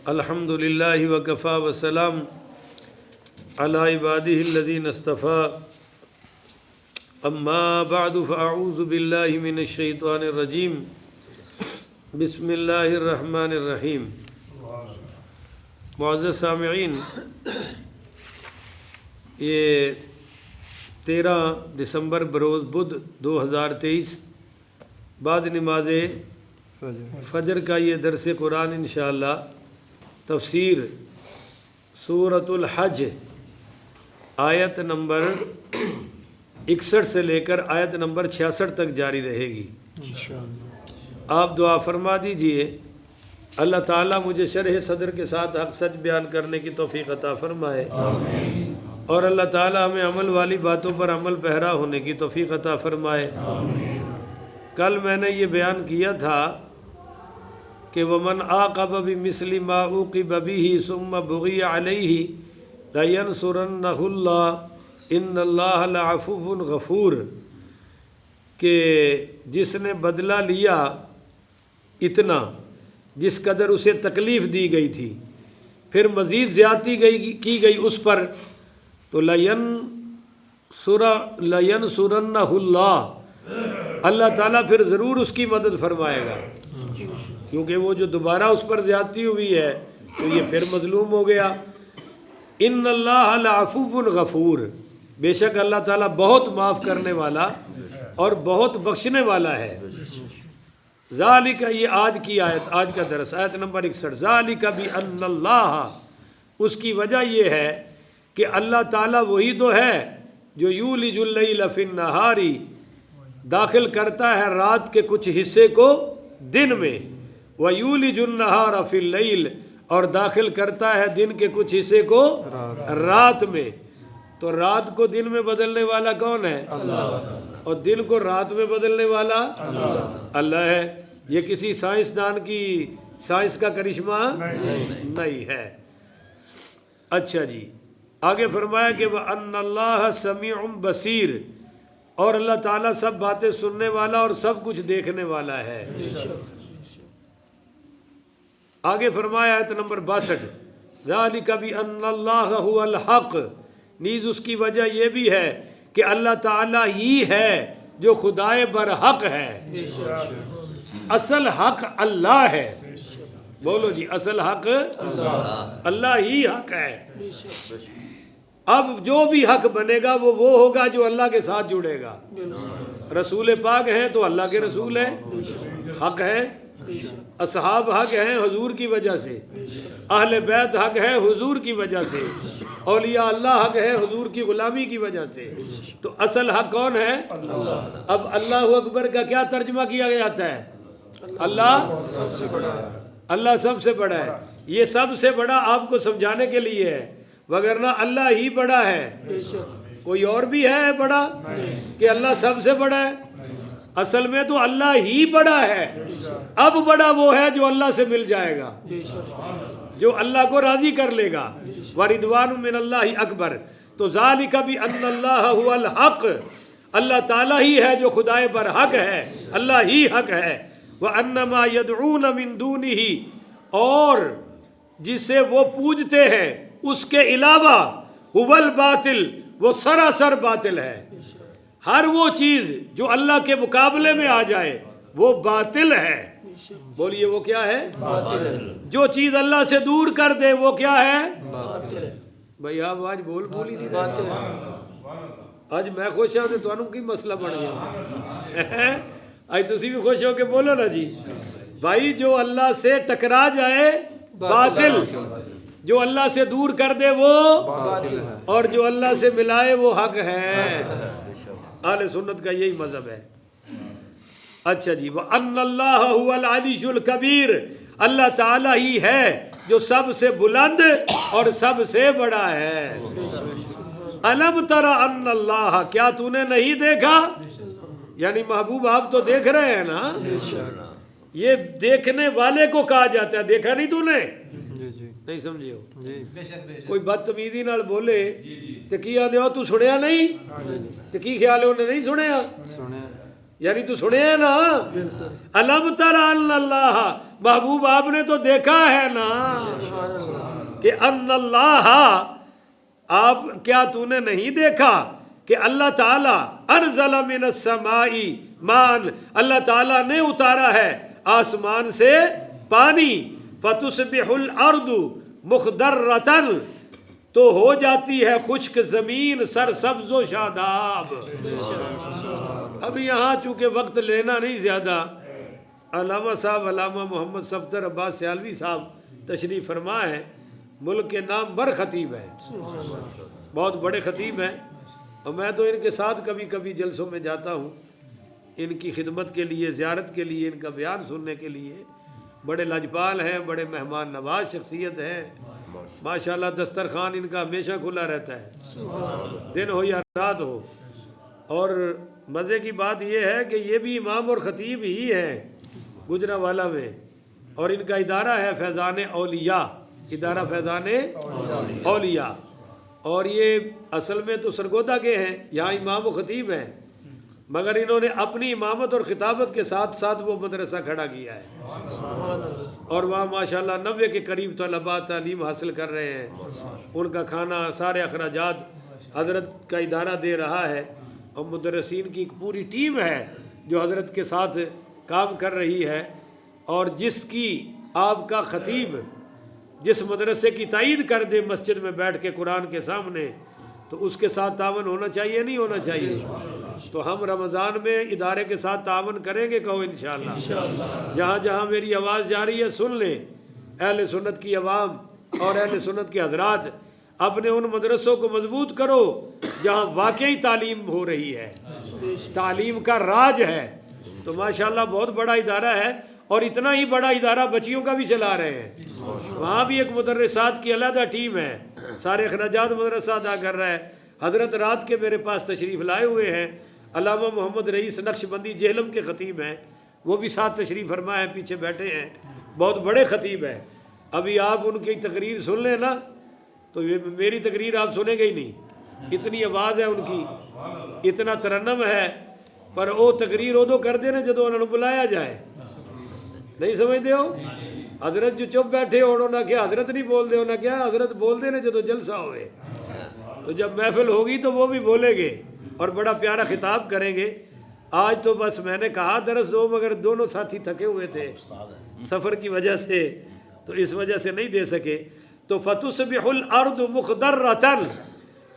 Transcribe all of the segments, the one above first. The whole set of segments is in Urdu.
الحمدللہ وکفا وسلام علی عبادہ الذین اصطفیٰ اما بعد فاعوذ باللہ من الشیطان الرجیم بسم اللہ الرحمن الرحیم۔ معزز سامعین، یہ 13 دسمبر بروز بدھ 2023 بعد نماز فجر کا یہ درس قرآن انشاءاللہ تفسیر سورۃ الحج آیت نمبر 61 سے لے کر آیت نمبر 66 تک جاری رہے گی۔ آپ دعا فرما دیجئے اللہ تعالیٰ مجھے شرح صدر کے ساتھ حق سچ بیان کرنے کی توفیق عطا فرمائے، اور اللہ تعالیٰ ہمیں عمل والی باتوں پر عمل پیرا ہونے کی توفیق عطا فرمائے۔ کل میں نے یہ بیان کیا تھا کہ وَمَنْ عَاقَبَ بِمِثْلِ مَا عُوقِبَ بِهِ ثُمَّ بُغِيَ عَلَيْهِ لَيَنْصُرَنَّهُ اللَّهُ إِنَّ اللَّهَ لَعَفُوٌّ غَفُورٌ، کہ جس نے بدلہ لیا اتنا جس قدر اسے تکلیف دی گئی تھی، پھر مزید زیادتی کی گئی اس پر، تو لَيَنْصُرَنَّهُ اللَّهُ، اللہ تعالیٰ پھر ضرور اس کی مدد فرمائے گا، کیونکہ وہ جو دوبارہ اس پر زیادتی ہوئی ہے تو یہ پھر مظلوم ہو گیا۔ ان اللہ لعفو غفور، بے شک اللہ تعالیٰ بہت معاف کرنے والا اور بہت بخشنے والا ہے۔ ذالک، یہ آج کی آیت، آج کا درس آیت نمبر 61۔ ذالک بأن اللہ، اس کی وجہ یہ ہے کہ اللہ تعالیٰ وہی تو ہے جو یولج اللیل فی النہار، داخل کرتا ہے رات کے کچھ حصے کو دن میں، وَيُولِجُ النَّهَارَ فِي اللَّيْلِ، اور داخل کرتا ہے دن کے کچھ حصے کو رات میں۔ تو رات کو دن میں بدلنے والا کون ہے؟ اللہ۔ اور دن کو رات میں بدلنے والا اللہ ہے۔ یہ کسی سائنسدان کی سائنس کا کرشمہ نہیں ہے۔ اچھا جی، آگے فرمایا کہ وَأَنَّ اللَّهَ سَمِيعٌ بَصِيرٌ، اور اللہ تعالیٰ سب باتیں سننے والا اور سب کچھ دیکھنے والا ہے۔ آگے فرمایا آیت نمبر 62۔ ذالک بأن اللہ هو الحق، نیز اس کی وجہ یہ بھی ہے کہ اللہ تعالیٰ ہی ہے جو خدائے برحق ہے۔ اصل حق اللہ ہے، بولو جی، اصل حق اللہ ہی حق ہے۔ اب جو بھی حق بنے گا وہ ہوگا جو اللہ کے ساتھ جڑے گا۔ رسول پاک ہیں تو اللہ کے رسول ہیں، حق ہیں۔ اصحاب حق ہیں حضور کی وجہ سے، اہل بیت حق ہیں حضور کی وجہ سے، اولیاء اللہ حق ہیں حضور کی غلامی کی وجہ سے۔ تو اصل حق کون ہے؟ اللہ۔ اب اللہ اکبر کا کیا ترجمہ کیا جاتا ہے؟ اللہ سب سے بڑا ہے، اللہ سب سے بڑا ہے۔ یہ سب سے بڑا آپ کو سمجھانے کے لیے ہے، وگرنہ اللہ ہی بڑا ہے، کوئی اور بھی ہے بڑا کہ اللہ سب سے بڑا ہے؟ اصل میں تو اللہ ہی بڑا ہے۔ اب بڑا وہ ہے جو اللہ سے مل جائے گا، جو اللہ کو راضی کر لے گا۔ وَرِضْوَانٌ مِّنَ اللَّهِ اکبر۔ تو ذَلِكَ بِأَنَّ اللَّهَ هُوَ الْحَقُّ، اللہ تعالیٰ ہی ہے جو خدائے برحق ہے، اللہ ہی حق ہے۔ وَأَنَّ مَا يَدْعُونَ مِن دُونِهِ، اور جسے وہ پوجتے ہیں اس کے علاوہ، هُوَ الْبَاطِلُ، وہ سراسر باطل ہے۔ ہر وہ چیز جو اللہ کے مقابلے میں آ جائے وہ باطل ہے۔ بولیے وہ کیا ہے؟ باطل ہے۔ جو چیز اللہ سے دور کر دے وہ کیا ہے؟ باطل ہے۔ بھائی آپ آج بولی نہیں باطل ہے۔ آج میں خوش ہوں تو انہوں کی مسئلہ بڑھ گیا، آج تسی بھی خوش ہو کے بولو نا جی۔ بھائی جو اللہ سے ٹکرا جائے باطل، جو اللہ سے دور کر دے وہ باطل، اور جو اللہ سے ملائے وہ حق ہے۔ اہل سنت کا یہی مذہب ہے۔ اچھا جی، وَأَنَّ اللَّهَ هُوَ الْعَلِيُّ الْكَبِيرُ، اللہ تعالیٰ ہی ہے جو سب سے بلند اور سب سے بڑا ہے۔ أَلَمْ تَرَ أَنَّ اللَّهَ، کیا تو نے نہیں دیکھا؟ یعنی محبوب آپ تو دیکھ رہے ہیں نا، یہ دیکھنے والے کو کہا جاتا ہے، دیکھا نہیں تو نے؟ نہیں سمجھے ہو؟ کوئی بدتمیزی نال بولے تو کی آدھے ہو تو سنیا نہیں، تو کی خیال ہے انہیں نہیں سنیا؟ یعنی تو سنے ہیں نا، الم تر ان اللہ، محبوب آپ نے تو دیکھا ہے نا کہ ان اللہ، آپ کیا تو نے نہیں دیکھا کہ اللہ تعالیٰ انزل من السماء ماء، اللہ تعالیٰ نے اتارا ہے آسمان سے پانی، فتصبح الارض مخضرۃ، تو ہو جاتی ہے خشک زمین سرسبز و شاداب۔ اب یہاں چونکہ وقت لینا نہیں زیادہ، علامہ صاحب علامہ محمد صفدر عباس سیالوی صاحب تشریف فرما ہے، ملک کے نام بر خطیب ہیں، بہت بڑے خطیب ہیں، اور میں تو ان کے ساتھ کبھی کبھی جلسوں میں جاتا ہوں، ان کی خدمت کے لیے، زیارت کے لیے، ان کا بیان سننے کے لیے۔ بڑے لاجپال ہیں، بڑے مہمان نواز شخصیت ہیں، ماشاءاللہ دسترخوان ان کا ہمیشہ کھلا رہتا ہے، دن ہو یا رات ہو۔ اور مزے کی بات یہ ہے کہ یہ بھی امام اور خطیب ہی ہیں گجرانوالہ میں، اور ان کا ادارہ ہے فیضان اولیاء، ادارہ فیضان اولیاء، اور یہ اصل میں تو سرگودا کے ہیں، یہاں امام و خطیب ہیں، مگر انہوں نے اپنی امامت اور خطابت کے ساتھ ساتھ وہ مدرسہ کھڑا کیا ہے، اور وہاں ماشاءاللہ 90 کے قریب طلباء تعلیم حاصل کر رہے ہیں، ان کا کھانا، سارے اخراجات حضرت کا ادارہ دے رہا ہے، اور مدرسین کی ایک پوری ٹیم ہے جو حضرت کے ساتھ کام کر رہی ہے، اور جس کی آپ کا خطیب جس مدرسے کی تائید کر دے مسجد میں بیٹھ کے قرآن کے سامنے، تو اس کے ساتھ تعاون ہونا چاہیے نہیں ہونا چاہیے؟ تو ہم رمضان میں ادارے کے ساتھ تعاون کریں گے، کہو انشاءاللہ۔ جہاں جہاں میری آواز جا رہی ہے سن لیں، اہل سنت کی عوام اور اہل سنت کے حضرات، اپنے ان مدرسوں کو مضبوط کرو جہاں واقعی تعلیم ہو رہی ہے، تعلیم کا راج ہے۔ تو ماشاءاللہ بہت بڑا ادارہ ہے، اور اتنا ہی بڑا ادارہ بچیوں کا بھی چلا رہے ہیں، وہاں بھی ایک مدرسات کی علیحدہ ٹیم ہے، سارے اخراجات مدرسہ ادا کر رہا ہے۔ حضرت رات کے میرے پاس تشریف لائے ہوئے ہیں، علامہ محمد رئیس نقشبندی جہلم کے خطیب ہیں، وہ بھی ساتھ تشریف فرما ہے، پیچھے بیٹھے ہیں، بہت بڑے خطیب ہیں۔ ابھی آپ ان کی تقریر سن لیں نا تو میری تقریر آپ سنیں گے ہی نہیں، اتنی آواز ہے ان کی، اتنا ترنم ہے، پر وہ تقریر ادو کر دے نا جدو انہوں نے بلایا جائے، نہیں سمجھتے ہو؟ حضرت جو چپ بیٹھے ہو انہوں نے کیا حضرت نہیں بول دے، انہوں نے کیا حضرت بول دے نا جدو جلسہ ہوئے، تو جب محفل ہوگی تو وہ بھی بولیں گے اور بڑا پیارا خطاب کریں گے۔ آج تو بس میں نے کہا درس دو، مگر دونوں ساتھی تھکے ہوئے تھے سفر کی وجہ سے، تو اس وجہ سے نہیں دے سکے۔ تو فتصبح الارض مخضرۃ،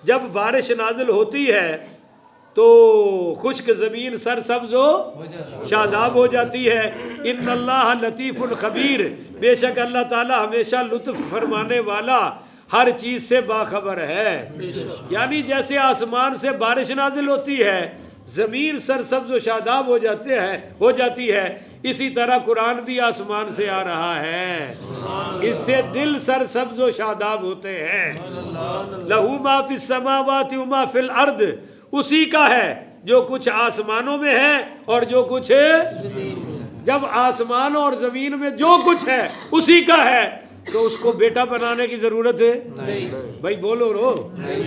جب بارش نازل ہوتی ہے تو خشک زمین سرسبز و شاداب ہو جاتی ہے۔ ان اللہ لطیف خبیر، بے شک اللہ تعالی ہمیشہ لطف فرمانے والا، ہر چیز سے باخبر ہے۔ یعنی جیسے آسمان سے بارش نازل ہوتی ہے، زمین سرسبز و شاداب ہو جاتی ہے، اسی طرح قرآن بھی آسمان سے آ رہا ہے، اس سے دل سرسبز و شاداب ہوتے ہیں۔ لہو ما فی السماوات و ما فی الارض، اسی کا ہے جو کچھ آسمانوں میں ہے اور جو کچھ جب آسمانوں اور زمین میں جو کچھ ہے اسی کا ہے، تو اس کو بیٹا بنانے کی ضرورت ہے نہیں، بھائی بولو رو،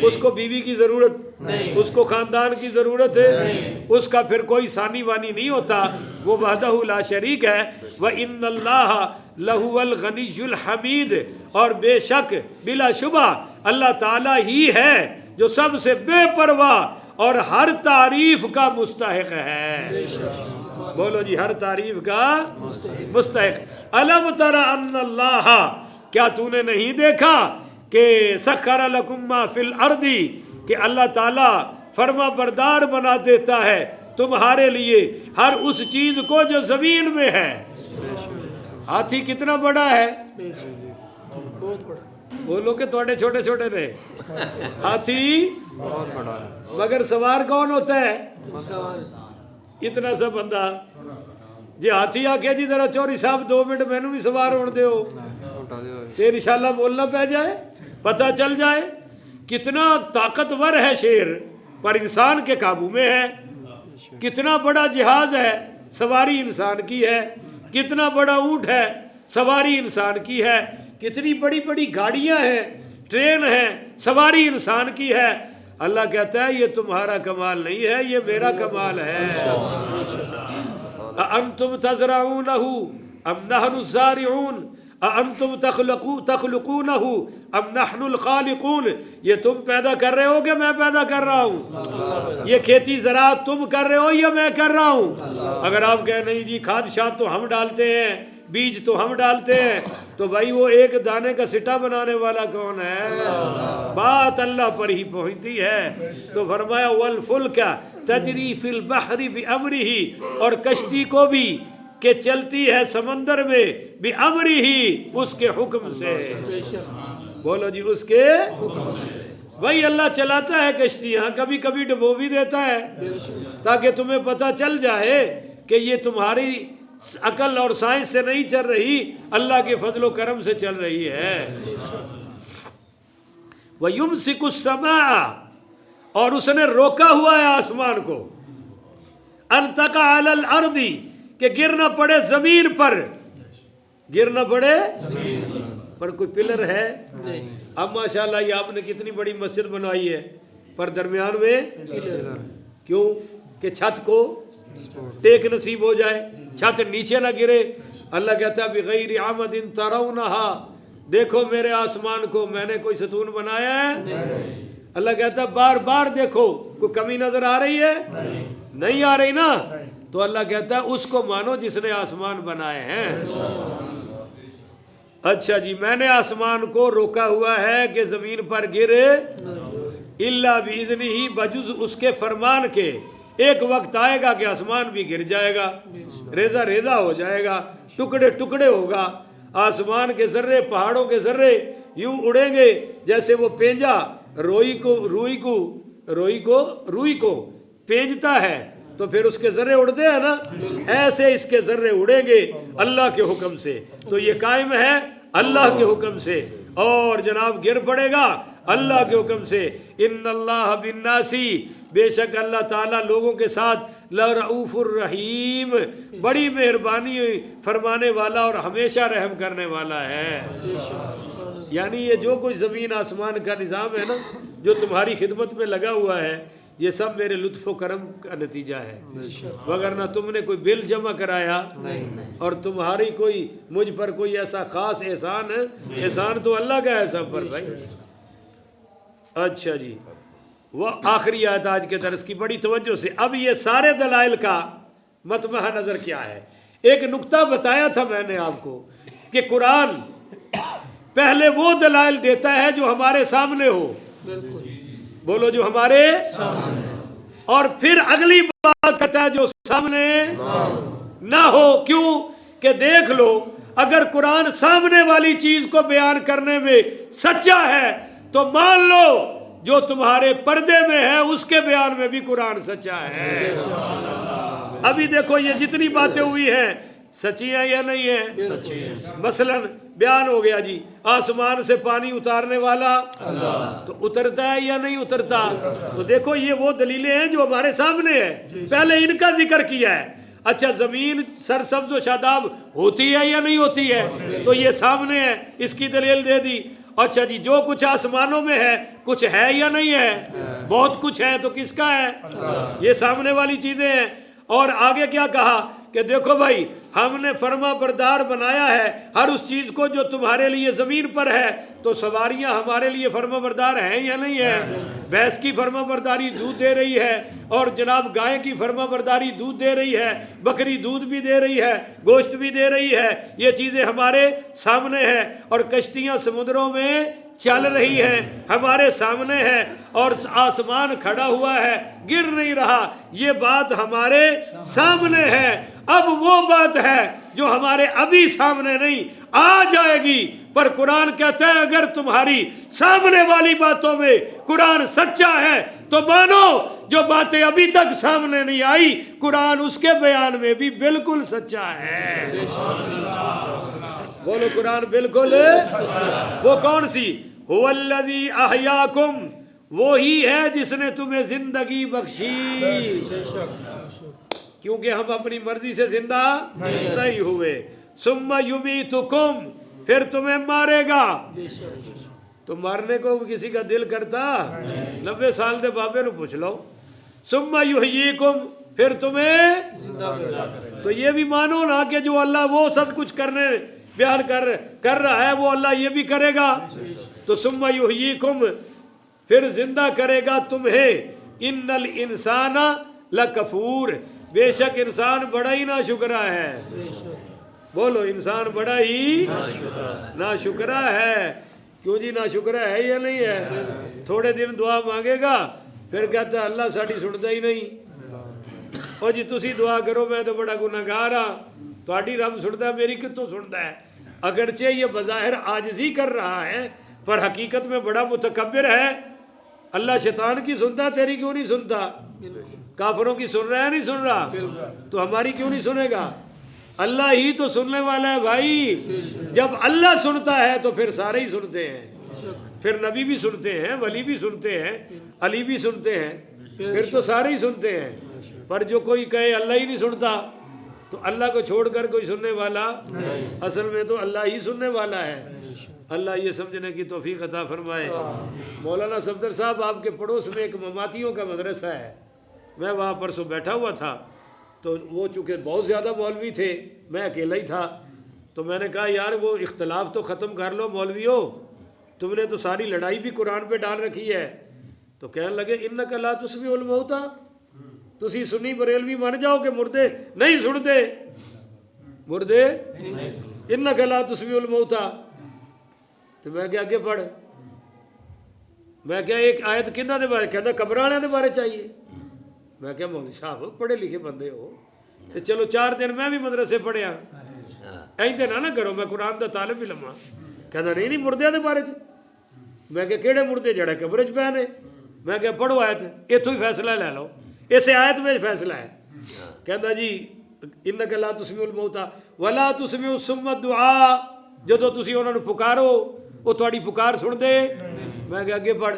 اس کو بیوی کی ضرورت نہیں، اس کو خاندان کی ضرورت ہے نہیں، اس کا پھر کوئی ثانی وانی نہیں ہوتا، وہ وحدہ لا شریک ہے۔ وَإِنَّ اللَّهَ لَهُوَ الْغَنِيُّ الْحَمِيدُ، اور بے شک بلا شبہ اللہ تعالیٰ ہی ہے جو سب سے بے پرواہ اور ہر تعریف کا مستحق ہے۔ بولو جی، ہر تعریف کا مستحق۔ الم تر ان اللہ، کیا تو نے نہیں دیکھا کہ سخر لکم ما فی الارض، کہ اللہ تعالیٰ فرما بردار بنا دیتا ہے تمہارے لیے ہر اس چیز کو جو زمین میں ہے۔ ہاتھی کتنا بڑا ہے؟ بہت بڑا۔ بولو کہ تھوڑے چھوٹے چھوٹے رہے، ہاتھی بہت بڑا ہے، مگر سوار کون ہوتا ہے؟ اتنا سا بندہ۔ جی ہاتھی آ کے جی ذرا چوری صاحب 2 منٹ مینو بھی سوار ہونے دے ہو، تو انشاءاللہ بولنا پہ جائے، پتہ چل جائے کتنا طاقتور ہے شیر، پر انسان کے قابو میں ہے۔ کتنا بڑا جہاز ہے، سواری انسان کی ہے۔ کتنا بڑا اونٹ ہے، سواری انسان کی ہے۔ کتنی بڑی بڑی گاڑیاں ہیں، ٹرین ہیں، سواری انسان کی ہے۔ اللہ کہتا ہے یہ تمہارا کمال نہیں ہے، یہ میرا کمال ہے۔ أأنتم تزرعونه أم نحن الزارعون أأنتم تخلقونه أم نحن الخالقون، یہ تم پیدا کر رہے ہو کہ میں پیدا کر رہا ہوں؟ یہ کھیتی زراعت تم کر رہے ہو یا میں کر رہا ہوں؟ اگر آپ کہیں نہیں جی کھاد شاد تو ہم ڈالتے ہیں، بیج تو ہم ڈالتے ہیں، تو بھائی وہ ایک دانے کا سٹا بنانے والا کون ہے؟ بات اللہ پر ہی پہنچتی ہے۔ تو فرمایا والفلک تجری فی البحر بامرہ، اور کشتی کو بھی کہ چلتی ہے سمندر میں بامرہ، اس کے حکم سے۔ بولو جی اس کے حکم سے۔ بھائی اللہ چلاتا ہے کشتیاں، کبھی کبھی ڈبو بھی دیتا ہے تاکہ تمہیں پتہ چل جائے کہ یہ تمہاری عقل اور سائنس سے نہیں چل رہی، اللہ کے فضل و کرم سے چل رہی ہے۔ وَيُمْسِكُ السَّمَاءَ، اور اس نے روکا ہوا ہے آسمان کو، أَن تَقَعَ عَلَى الْأَرْضِ، کہ گر نہ پڑے زمین پر، گر نہ پڑے پر۔ کوئی پلر ہے؟ اب ماشاءاللہ یہ آپ نے کتنی بڑی مسجد بنوائی ہے، پر درمیان میں کیوں؟ کہ چھت کو ٹیک نصیب ہو جائے، چھت نیچے نہ گرے۔ اللہ کہتا ہے بغیر عمد ترونہا، دیکھو میرے آسمان کو، میں نے کوئی ستون بنایا ہے؟ اللہ کہتا ہے بار بار دیکھو، کوئی کمی نظر آ رہی ہے؟ نہیں آ رہی نا؟ تو اللہ کہتا ہے اس کو مانو جس نے آسمان بنائے ہیں۔ اچھا جی، میں نے آسمان کو روکا ہوا ہے کہ زمین پر گرے، الا باذنہ، بجز اس کے فرمان کے۔ ایک وقت آئے گا کہ آسمان بھی گر جائے گا، ریزہ ریزہ ہو جائے گا، ٹکڑے ٹکڑے ہوگا، آسمان کے ذرے پہاڑوں کے ذرے یوں اڑیں گے جیسے وہ پینجا روئی کو پینجتا ہے تو پھر اس کے ذرے اڑتے ہیں نا، ایسے اس کے ذرے اڑیں گے اللہ کے حکم سے۔ تو یہ قائم ہے اللہ کے حکم سے، اور جناب گر پڑے گا اللہ کے حکم سے۔ ان اللہ بالناس، بے شک اللہ تعالیٰ لوگوں کے ساتھ لرؤوف الرحیم، بڑی مہربانی فرمانے والا اور ہمیشہ رحم کرنے والا ہے۔ یعنی یہ جو کچھ زمین آسمان کا نظام ہے نا، جو تمہاری خدمت میں لگا ہوا ہے، یہ سب میرے لطف و کرم کا نتیجہ ہے، وگرنہ تم نے کوئی بل جمع کرایا اور تمہاری کوئی مجھ پر کوئی ایسا خاص احسان ہے؟ احسان تو اللہ کا ہے سب پر بھائی۔ اچھا جی، وہ آخری آیت آج کے درس کی بڑی توجہ سے۔ اب یہ سارے دلائل کا مطمع نظر کیا ہے؟ ایک نقطہ بتایا تھا میں نے آپ کو کہ قرآن پہلے وہ دلائل دیتا ہے جو ہمارے سامنے ہو، بولو جو ہمارے سامنے، اور پھر اگلی بات کہتا ہے جو سامنے نہ ہو۔ کیوں؟ کہ دیکھ لو، اگر قرآن سامنے والی چیز کو بیان کرنے میں سچا ہے تو مان لو جو تمہارے پردے میں ہے اس کے بیان میں بھی قرآن سچا ہے۔ ابھی دیکھو یہ جتنی باتیں ہوئی ہیں سچی ہیں یا نہیں ہیں؟ مثلا بیان ہو گیا جی آسمان سے پانی اتارنے والا تو اترتا ہے یا نہیں اترتا؟ تو دیکھو یہ وہ دلیلیں ہیں جو ہمارے سامنے ہیں، پہلے ان کا ذکر کیا ہے۔ اچھا زمین سرسبز و شاداب ہوتی ہے یا نہیں ہوتی ہے؟ تو یہ سامنے ہے، اس کی دلیل دے دی۔ اچھا جی جو کچھ آسمانوں میں ہے کچھ ہے یا نہیں ہے؟ بہت کچھ ہے، تو کس کا ہے؟ یہ سامنے والی چیزیں ہیں۔ اور آگے کیا کہا کہ دیکھو بھائی ہم نے فرما بردار بنایا ہے ہر اس چیز کو جو تمہارے لیے زمین پر ہے، تو سواریاں ہمارے لیے فرما بردار ہیں یا نہیں ہیں؟ بھینس کی فرما برداری دودھ دے رہی ہے، اور جناب گائے کی فرما برداری دودھ دے رہی ہے، بکری دودھ بھی دے رہی ہے، گوشت بھی دے رہی ہے، یہ چیزیں ہمارے سامنے ہیں۔ اور کشتیاں سمندروں میں چل رہی ہیں ہمارے سامنے ہے، اور آسمان کھڑا ہوا ہے گر نہیں رہا، یہ بات ہمارے سامنے ہے۔ اب وہ بات ہے جو ہمارے ابھی سامنے نہیں، آ جائے گی، پر قرآن کہتا ہے اگر تمہاری سامنے والی باتوں میں قرآن سچا ہے تو مانو جو باتیں ابھی تک سامنے نہیں آئی قرآن اس کے بیان میں بھی بالکل سچا ہے۔ بولو قرآن بالکل، وہ کون سی؟ هو الذی احیاکم، وہی ہے جس نے تمہیں زندگی بخشی، کیونکہ ہم اپنی مرضی سے زندہ نہیں ہوئے۔ ثم یمیتکم، پھر تمہیں مارے گا۔ تو مارنے کو کسی کا دل کرتا؟ 90 سال دے بابے نو پوچھ لو۔ ثم یحییکم، پھر تمہیں تو یہ بھی مانو نا کہ جو اللہ وہ سب کچھ کرنے بیان کر رہا ہے وہ اللہ یہ بھی کرے گا. تو ثم یحییکم پھر زندہ کرے گا تمہیں. ان الانسان لکفور بے شک انسان بڑا ہی ناشکرا ہے. بولو انسان بڑا ہی ناشکرا ہے. کیوں جی ناشکرا ہے یا نہیں ہے؟ تھوڑے دن دعا مانگے گا پھر کہتا ہے اللہ ساڈی سنتا ہی نہیں. او جی تسی دعا کرو میں تو بڑا گناہگار ہاں تہاڈی رب سنتا ہے میری کتوں سنتا ہے. اگرچہ یہ بظاہر عاجزی کر رہا ہے پر حقیقت میں بڑا متکبر ہے. اللہ شیطان کی سنتا تیری کیوں نہیں سنتا؟ کافروں کی سن رہا ہے نہیں سن رہا؟ تو ہماری کیوں نہیں سنے گا؟ اللہ ہی تو سننے والا ہے بھائی. جب اللہ سنتا ہے تو پھر سارے ہی سنتے ہیں. پھر نبی بھی سنتے ہیں, ولی بھی سنتے ہیں, علی بھی سنتے ہیں, پھر تو سارے ہی سنتے ہیں. پر جو کوئی کہے اللہ ہی نہیں سنتا تو اللہ کو چھوڑ کر کوئی سننے والا اصل میں تو اللہ ہی سننے والا ہے. اللہ یہ سمجھنے کی توفیق عطا فرمائے. مولانا صفدر صاحب آپ کے پڑوس میں ایک مماتیوں کا مدرسہ ہے. میں وہاں پرسوں بیٹھا ہوا تھا تو وہ چونکہ بہت زیادہ مولوی تھے میں اکیلا ہی تھا تو میں نے کہا یار وہ اختلاف تو ختم کر لو مولویو, تم نے تو ساری لڑائی بھی قرآن پہ ڈال رکھی ہے. تو کہنے لگے انک لا تسمع الموتى, تسی سنی بریلوی مان جاؤ کہ مردے نہیں سنتے, مردے انک لا تسمع الموتى. تو میں کیا آگے پڑھ, میں کیا ایک آیت کنہ دے بارے کہنا قبر والے دے بارے چاہیے. میں کیا مولوی صاحب پڑھے لکھے بندے ہو تو چلو 4 دن میں بھی مدرسے پڑھیا ایسے نہ کرو میں قرآن دا طالب علم ہاں. کہنا نہیں مردے دے بارے چ. میں کہ کہڑے مردے جڑے قبر چ پے نے. میں کہ پڑھو آیت اتوں ہی فیصلہ لے لو اسے آیت میں فیصلہ ہے. کہنا جی انک لا تسمع الموتى ولا تسمع الصم الدعاء, جدو تسی انہاں نو پکارو وہ تہاڈی پکار سن دے. میں کہ اگے پڑھ.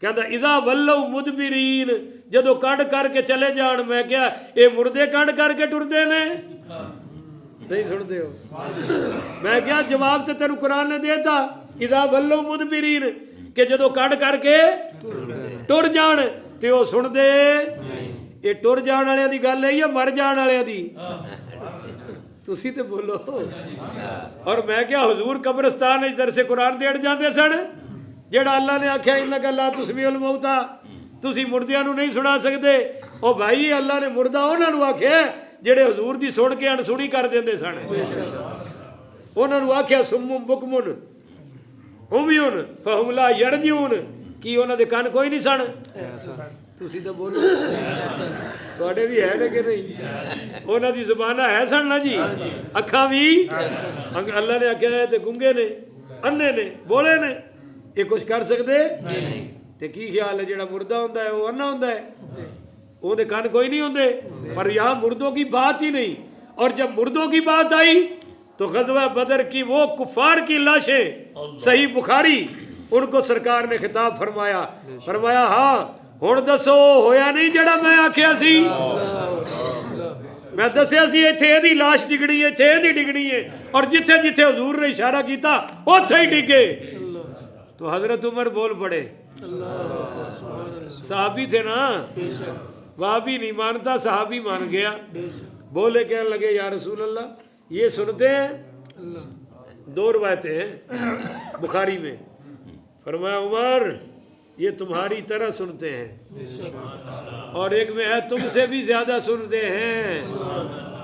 کہندا اذا ولوا مدبرین, جدو کنڈ کر کے چلے جان. میں کیا اے مردے کنڈ کر کے ٹردے نے نہیں سنتے ہو؟ میں کیا جواب تے تینوں قرآن نے دیتا اذا ولوا مدبرین کہ جدو کنڈ کر کے ٹر جان تے وہ سن دے. یہ ٹر جان والے دی گل ہے یا مر جان والے دی؟ تسی تے بولو. اور میں کیا حضور قبرستان درس قرآن دیڑ جاندے سن جیڑا اللہ نے آکھیا انک لا تسمع الموتى, تسی مردیاں نو نہیں سنا سکتے. او بھائی اللہ نے مردہ انہاں نو آکھیا جڑے حضور دی سن کے انسنی کر دیندے سن. انہاں نو آکھیا صم بکم عمی فہم لا یرجعون, کی انہاں دے کان کوئی نہیں سن؟ تسی تے بولو تواڈے بھی ہے کہ نہیں؟ انہاں دی زبانہ ہے سن نا جی, اکھاں بھی اللہ نے آکھیا ہے تے گنگے نے انے نے بولے نے یہ کچھ کر سکتے تے کی خیال ہے جڑا مردہ ہوندا ہے وہ انا ہوندا ہے وہ دے کان کوئی نہیں ہوندے. پر یہاں مردوں کی بات ہی نہیں. اور جب مردوں کی بات آئی تو غزوہ بدر کی وہ کفار کی لاشیں صحیح بخاری ان کو سرکار نے خطاب فرمایا ہاں ہن دسو ہویا نہیں جڑا میں آکھیا سی. میں دسیا سی ایتھے ایدی لاش ڈگنی ہے ایتھے ایدی ڈگنی ہے اور جتھے جتھے حضور نے اشارہ کیتا اوتھے ہی ڈگے. تو حضرت عمر بول پڑے, صحابی تھے نا, وہابی نہیں مانتا صحابی مان گیا. بولے کہنے لگے یا رسول اللہ یہ سنتے ہیں. 2 روایتیں ہیں بخاری میں. فرمایا عمر یہ تمہاری طرح سنتے ہیں اور ایک میں ہے تم سے بھی زیادہ سنتے ہیں.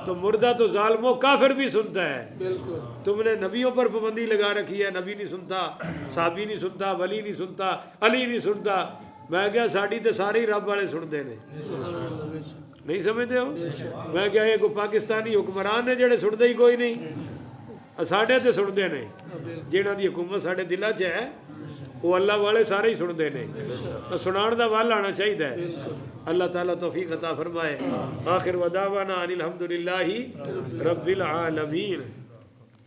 تو مردہ تو ظالم و کافر بھی سنتا ہے. تم نے نبیوں پر پابندی لگا رکھی ہے, نبی نہیں سنتا, صحابی نہیں سنتا, ولی نہیں سنتا, علی نہیں سنتا. میں کیا ساڑی تے سارے رب والے سنتے نے نہیں سمجھتے ہو؟ میں کیا یہ کوئی پاکستانی حکمران نے جڑے سنتے ہی کوئی نہیں, ساڈے تے سنتے نے جنہاں دی حکومت ساڈے دلاں 'چ ہے وہ اللہ والے سارے ہی سنتے نے. تو سنان دا ول آنا چاہیے. اللہ تعالیٰ توفیق عطا فرمائے. آخر ودعوانا ان الحمدللہ رب العالمین.